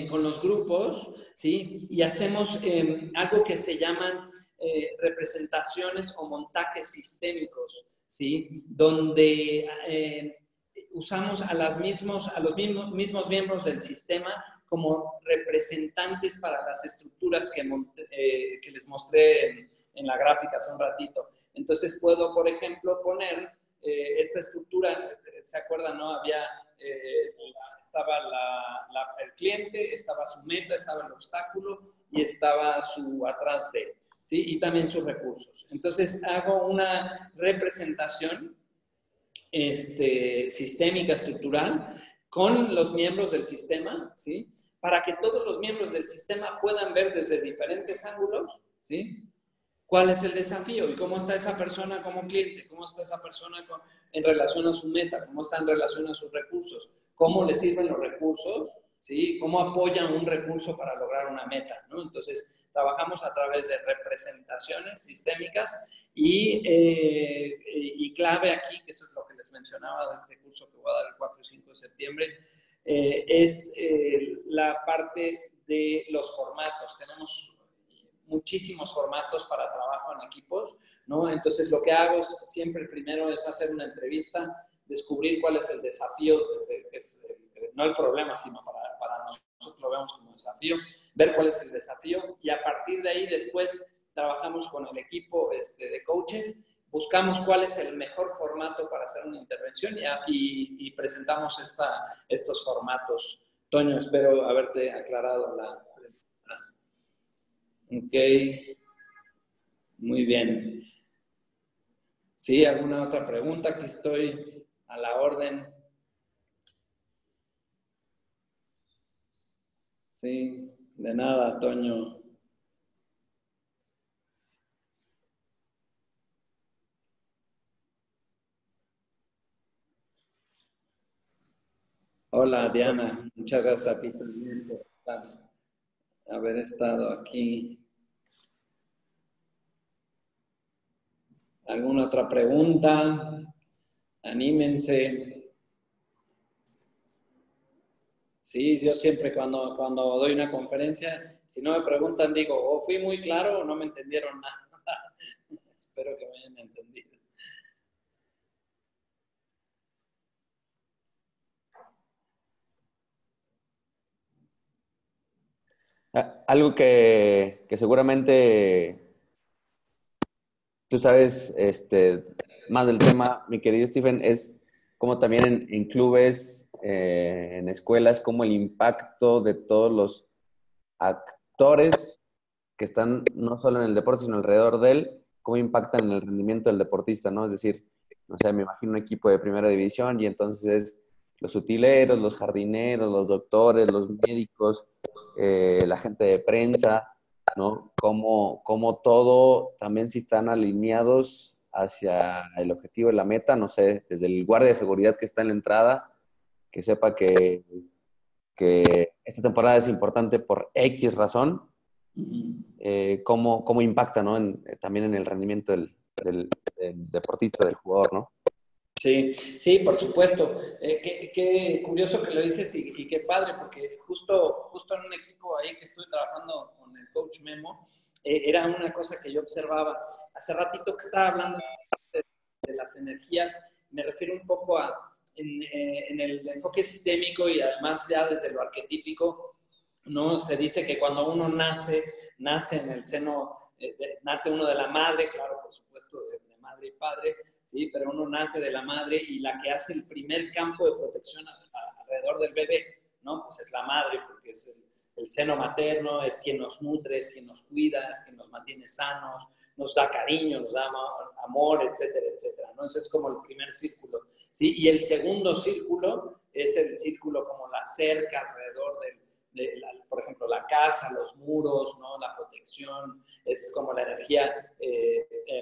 con los grupos, ¿sí? Y hacemos algo que se llaman representaciones o montajes sistémicos, ¿sí? Donde usamos a los mismos miembros del sistema como representantes para las estructuras que les mostré en la gráfica hace un ratito. Entonces puedo, por ejemplo, poner esta estructura, ¿se acuerdan, no? Estaba el cliente, estaba su meta, estaba el obstáculo y estaba su atrás de, ¿sí? Y también sus recursos. Entonces hago una representación sistémica, estructural, con los miembros del sistema, ¿sí? Para que todos los miembros del sistema puedan ver desde diferentes ángulos, ¿sí?, cuál es el desafío y cómo está esa persona como cliente, cómo está esa persona en relación a su meta, cómo está en relación a sus recursos, cómo le sirven los recursos, ¿sí?, cómo apoyan un recurso para lograr una meta, ¿no? Entonces, trabajamos a través de representaciones sistémicas y clave aquí, que eso es lo que les mencionaba de este curso que voy a dar el 4 y 5 de septiembre, es la parte de los formatos. Tenemos muchísimos formatos para trabajo en equipos, ¿no? Entonces, lo que hago siempre primero es hacer una entrevista, descubrir cuál es el desafío, no el problema, sino para nosotros lo vemos como desafío, ver cuál es el desafío y a partir de ahí después trabajamos con el equipo de coaches, buscamos cuál es el mejor formato para hacer una intervención y presentamos estos formatos. Toño, espero haberte aclarado la... Ok, muy bien. ¿Sí? ¿Alguna otra pregunta? Aquí estoy a la orden. Sí, de nada, Toño. Hola, Diana. Muchas gracias a ti también haber estado aquí. ¿Alguna otra pregunta? Anímense. Sí, yo siempre cuando doy una conferencia, si no me preguntan, digo, o fui muy claro o no me entendieron nada. Espero que me hayan entendido. Algo que seguramente tú sabes más del tema, mi querido Stephen, es como también en clubes, en escuelas, como el impacto de todos los actores que están no solo en el deporte, sino alrededor de él, cómo impactan en el rendimiento del deportista, ¿no? Es decir, no sé, me imagino un equipo de primera división y entonces los utileros, los jardineros, los doctores, los médicos, la gente de prensa, ¿no? Cómo todo, también si están alineados hacia el objetivo de la meta, no sé, desde el guardia de seguridad que está en la entrada, que sepa que esta temporada es importante por X razón, cómo impacta, ¿no? También en el rendimiento del deportista, del jugador, ¿no? Sí, sí, por supuesto. Qué curioso que lo dices y qué padre, porque justo en un equipo ahí que estuve trabajando con el coach Memo, era una cosa que yo observaba. Hace ratito que estaba hablando de las energías, me refiero un poco en el enfoque sistémico y además ya desde lo arquetípico, ¿no? Se dice que cuando uno nace en el seno, nace uno de la madre, claro, por supuesto, de madre y padre, ¿sí? Pero uno nace de la madre y la que hace el primer campo de protección alrededor del bebé, ¿no? Pues es la madre, porque es el seno materno, es quien nos nutre, es quien nos cuida, es quien nos mantiene sanos, nos da cariño, nos da amor, etcétera, etcétera, ¿no? Ese es como el primer círculo, ¿sí? Y el segundo círculo es el círculo como la cerca alrededor por ejemplo, la casa, los muros, ¿no? La protección, es como la energía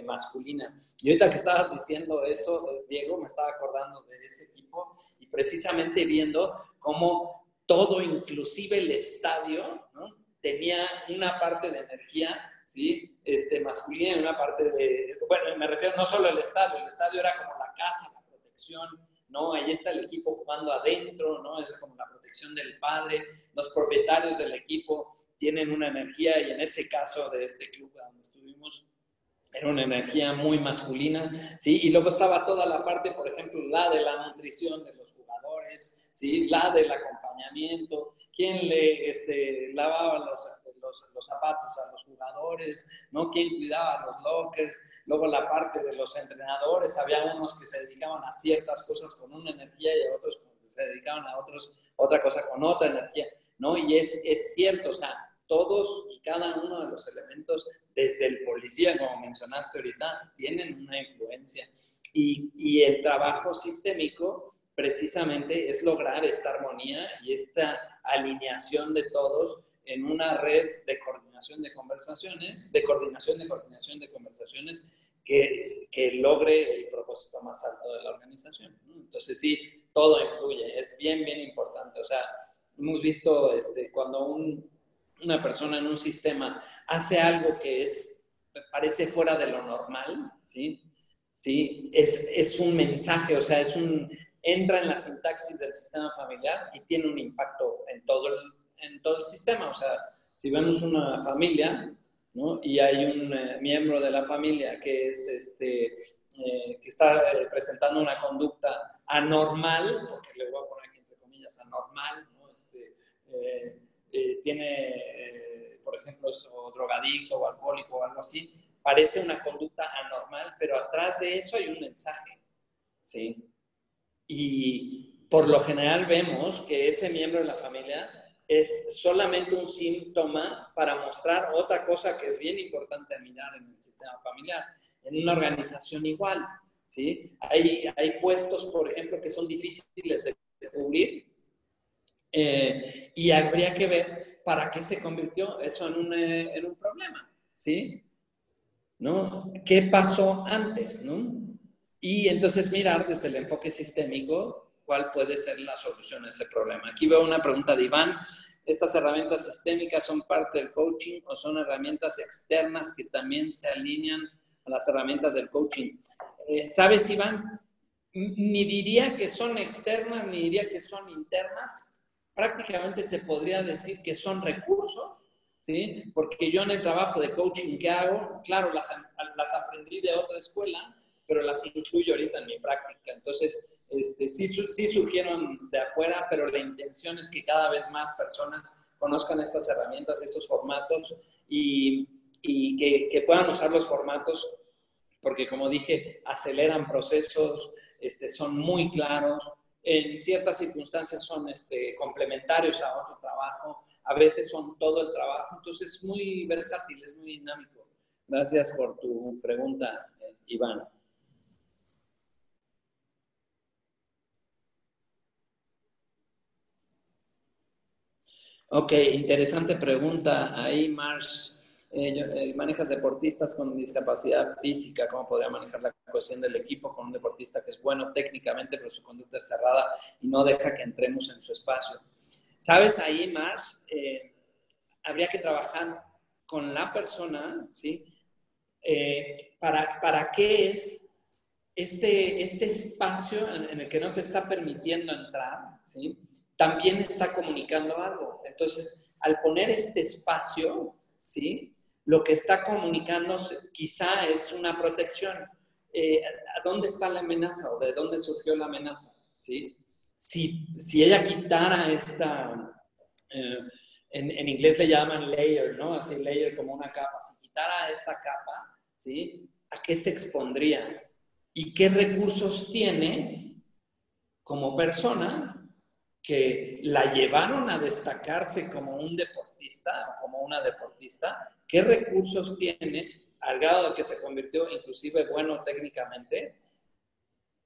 masculina. Y ahorita que estabas diciendo eso, Diego, me estaba acordando de ese equipo y precisamente viendo cómo todo, inclusive el estadio, ¿no? Tenía una parte de energía, ¿sí? Masculina y una parte bueno, me refiero no solo al estadio era como la casa, la protección, ¿no? Ahí está el equipo jugando adentro, ¿no? Es como la protección del padre. Los propietarios del equipo tienen una energía y en ese caso de este club donde estuvimos, era una energía muy masculina, ¿sí? Y luego estaba toda la parte, por ejemplo, la de la nutrición de los jugadores, ¿sí? La del acompañamiento, quién le lavaba los zapatos a los jugadores, ¿no? Quién cuidaba los lockers, luego la parte de los entrenadores, había unos que se dedicaban a ciertas cosas con una energía y a otros que se dedicaban a otra cosa con otra energía, ¿no? Y es cierto, o sea, todos y cada uno de los elementos, desde el policía, como mencionaste ahorita, tienen una influencia. Y el trabajo sistémico precisamente es lograr esta armonía y esta alineación de todos en una red de coordinación de conversaciones, de coordinación de conversaciones que logre el propósito más alto de la organización, ¿no? Entonces sí, todo influye, es bien, bien importante. O sea, hemos visto cuando una persona en un sistema hace algo que parece fuera de lo normal, ¿sí? ¿Sí? Es un mensaje, o sea, entra en la sintaxis del sistema familiar y tiene un impacto en todo el sistema. O sea, si vemos una familia, ¿no? Y hay un miembro de la familia que que está presentando una conducta anormal, porque le voy a poner aquí entre comillas anormal, ¿no? Tiene, por ejemplo, o drogadicto o alcohólico o algo así, parece una conducta anormal, pero atrás de eso hay un mensaje, ¿sí? Y por lo general vemos que ese miembro de la familia es solamente un síntoma para mostrar otra cosa que es bien importante mirar en el sistema familiar, en una organización igual, ¿sí? Hay puestos, por ejemplo, que son difíciles de cubrir, y habría que ver para qué se convirtió eso en un problema, ¿sí? ¿No? ¿Qué pasó antes, no? Y entonces mirar desde el enfoque sistémico cuál puede ser la solución a ese problema. Aquí veo una pregunta de Iván. ¿Estas herramientas sistémicas son parte del coaching o son herramientas externas que también se alinean a las herramientas del coaching? ¿Sabes, Iván? Ni diría que son externas, ni diría que son internas. Prácticamente te podría decir que son recursos, ¿sí? Porque yo en el trabajo de coaching que hago, claro, las aprendí de otra escuela, pero las incluyo ahorita en mi práctica. Entonces, sí surgieron de afuera, pero la intención es que cada vez más personas conozcan estas herramientas, estos formatos y que puedan usar los formatos porque, como dije, aceleran procesos, son muy claros, en ciertas circunstancias son complementarios a otro trabajo, a veces son todo el trabajo, entonces es muy versátil, es muy dinámico. Gracias por tu pregunta, Iván. Ok, interesante pregunta. Ahí, Marsh, manejas deportistas con discapacidad física, ¿cómo podría manejar la cohesión del equipo con un deportista que es bueno técnicamente, pero su conducta es cerrada y no deja que entremos en su espacio? ¿Sabes? Ahí, Marsh, habría que trabajar con la persona, ¿sí? ¿Para qué es este espacio en el que no te está permitiendo entrar, ¿sí? También está comunicando algo. Entonces, al poner este espacio, ¿sí? Lo que está comunicando quizá es una protección. ¿A dónde está la amenaza o de dónde surgió la amenaza? ¿Sí? Si ella quitara esta, en inglés le llaman layer, ¿no? Así layer como una capa. Si quitara esta capa, ¿sí? ¿A qué se expondría? ¿Y qué recursos tiene como persona que la llevaron a destacarse como un deportista o como una deportista? ¿Qué recursos tiene al grado de que se convirtió inclusive bueno técnicamente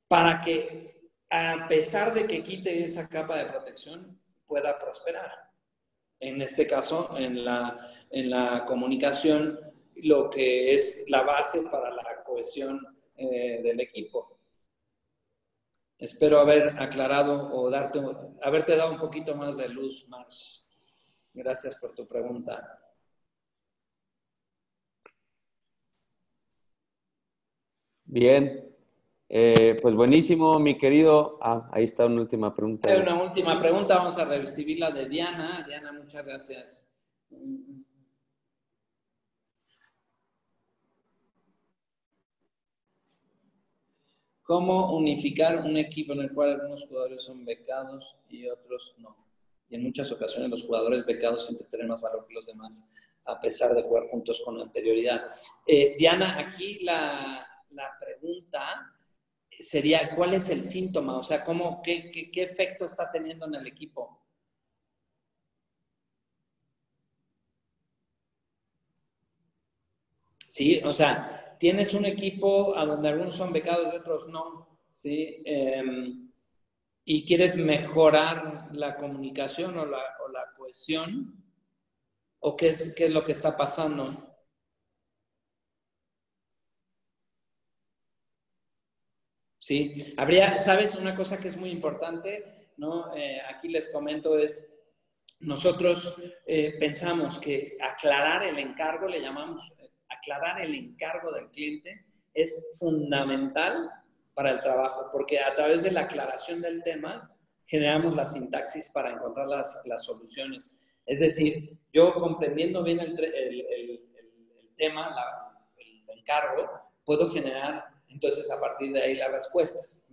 para que, a pesar de que quite esa capa de protección, pueda prosperar? En este caso, en la comunicación, lo que es la base para la cohesión del equipo. Espero haber aclarado o haberte dado un poquito más de luz, Max. Gracias por tu pregunta. Bien, pues buenísimo, mi querido. Ahí está una última pregunta. Hay una última pregunta, vamos a recibir la de Diana. Diana, muchas gracias. ¿Cómo unificar un equipo en el cual algunos jugadores son becados y otros no? Y en muchas ocasiones los jugadores becados sienten tener más valor que los demás, a pesar de jugar juntos con anterioridad. Diana, aquí la pregunta sería, ¿cuál es el síntoma? O sea, qué efecto está teniendo en el equipo? Sí, o sea, tienes un equipo a donde algunos son becados y otros no, ¿sí? Y quieres mejorar la comunicación o la cohesión, o qué es lo que está pasando. Sí, ¿sabes? Una cosa que es muy importante, ¿no? Aquí les comento nosotros pensamos que aclarar el encargo, le llamamos aclarar el encargo del cliente, es fundamental para el trabajo, porque a través de la aclaración del tema generamos la sintaxis para encontrar las soluciones. Es decir, yo comprendiendo bien el tema, el encargo, puedo generar entonces a partir de ahí las respuestas.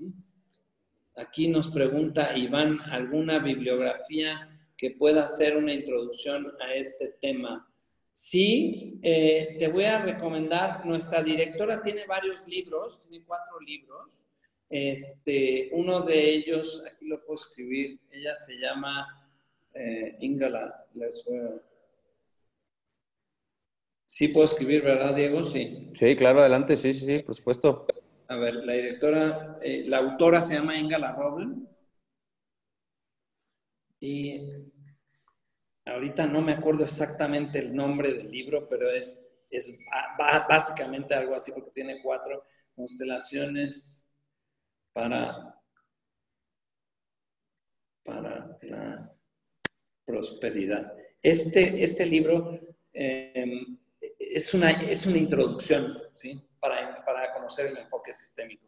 Aquí nos pregunta Iván, ¿alguna bibliografía que pueda hacer una introducción a este tema? Sí, te voy a recomendar, nuestra directora tiene varios libros, tiene 4 libros. Uno de ellos, aquí lo puedo escribir, ella se llama Ingala. Sí puedo escribir, ¿verdad, Diego? Sí. Sí, claro, adelante, sí, sí, sí, por supuesto. A ver, la directora, la autora se llama Ingala Robin. Y ahorita no me acuerdo exactamente el nombre del libro, pero es básicamente algo así, porque tiene 4 constelaciones para la prosperidad. Este libro es una introducción, ¿sí? Para conocer el enfoque sistémico.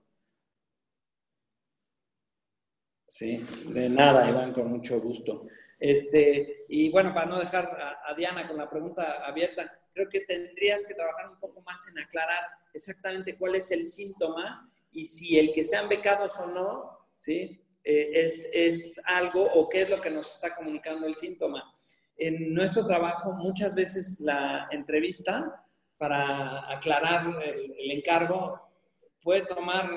Sí, de nada, Iván, con mucho gusto. Y bueno, para no dejar a Diana con la pregunta abierta, creo que tendrías que trabajar un poco más en aclarar exactamente cuál es el síntoma y si el que sean becados o no, ¿sí? Es algo o qué es lo que nos está comunicando el síntoma. En nuestro trabajo, muchas veces la entrevista para aclarar el encargo puede tomar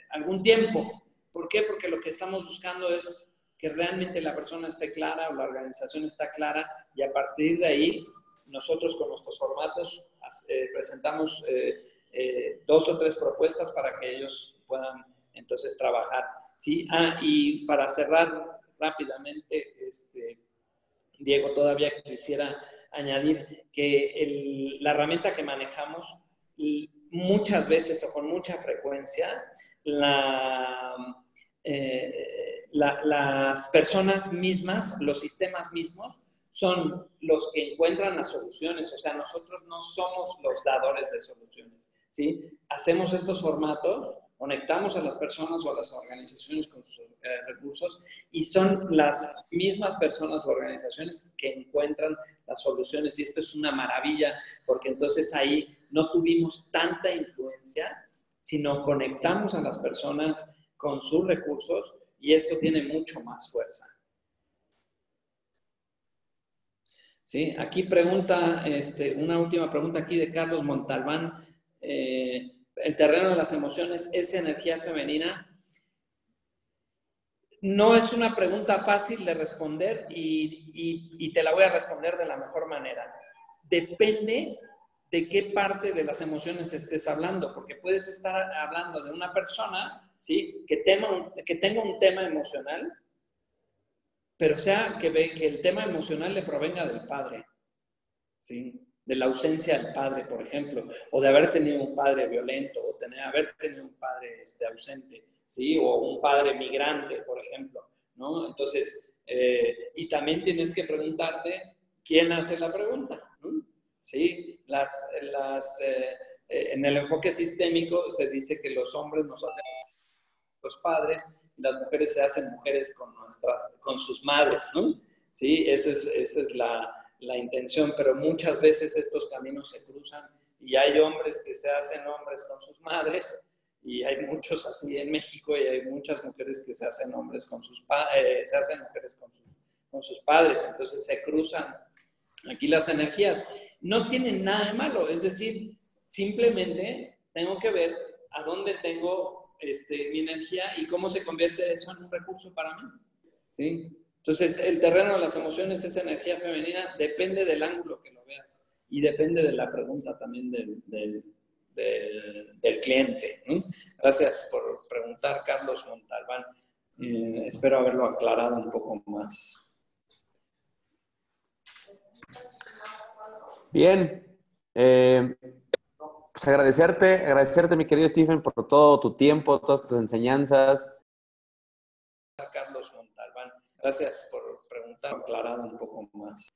algún tiempo. ¿Por qué? Porque lo que estamos buscando es que realmente la persona esté clara o la organización está clara y a partir de ahí nosotros con nuestros formatos presentamos 2 o 3 propuestas para que ellos puedan entonces trabajar. ¿Sí? Y para cerrar rápidamente, Diego, todavía quisiera añadir que la herramienta que manejamos muchas veces o con mucha frecuencia las personas mismas, los sistemas mismos, son los que encuentran las soluciones. O sea, nosotros no somos los dadores de soluciones, ¿sí? Hacemos estos formatos, conectamos a las personas o a las organizaciones con sus recursos y son las mismas personas o organizaciones que encuentran las soluciones. Y esto es una maravilla porque entonces ahí no tuvimos tanta influencia, sino conectamos a las personas con sus recursos y esto tiene mucho más fuerza. ¿Sí? Aquí pregunta, una última pregunta aquí de Carlos Montalbán. ¿El terreno de las emociones es energía femenina? No es una pregunta fácil de responder y te la voy a responder de la mejor manera. Depende de qué parte de las emociones estés hablando, porque puedes estar hablando de una persona, ¿sí? que tenga un tema emocional, pero sea que el tema emocional le provenga del padre, ¿sí? De la ausencia del padre, por ejemplo, o de haber tenido un padre violento, o haber tenido un padre ausente, ¿sí? O un padre migrante, por ejemplo, ¿no? Entonces, y también tienes que preguntarte quién hace la pregunta, ¿no? ¿Sí? En el enfoque sistémico se dice que los hombres nos hacen los padres y las mujeres se hacen mujeres con sus madres, ¿no? ¿Sí? Esa es la intención, pero muchas veces estos caminos se cruzan y hay hombres que se hacen hombres con sus madres y hay muchos así en México y hay muchas mujeres que se hacen hombres con se hacen mujeres con sus padres, entonces se cruzan aquí las energías. No tienen nada de malo, es decir, simplemente tengo que ver a dónde tengo mi energía y cómo se convierte eso en un recurso para mí, ¿sí? Entonces, el terreno de las emociones es energía femenina, depende del ángulo que lo veas y depende de la pregunta también del cliente, ¿no? Gracias por preguntar, Carlos Montalbán. Espero haberlo aclarado un poco más. Bien. Pues agradecerte, mi querido Stephen, por todo tu tiempo, todas tus enseñanzas. Carlos Montalbán, gracias por preguntar, aclarado un poco más.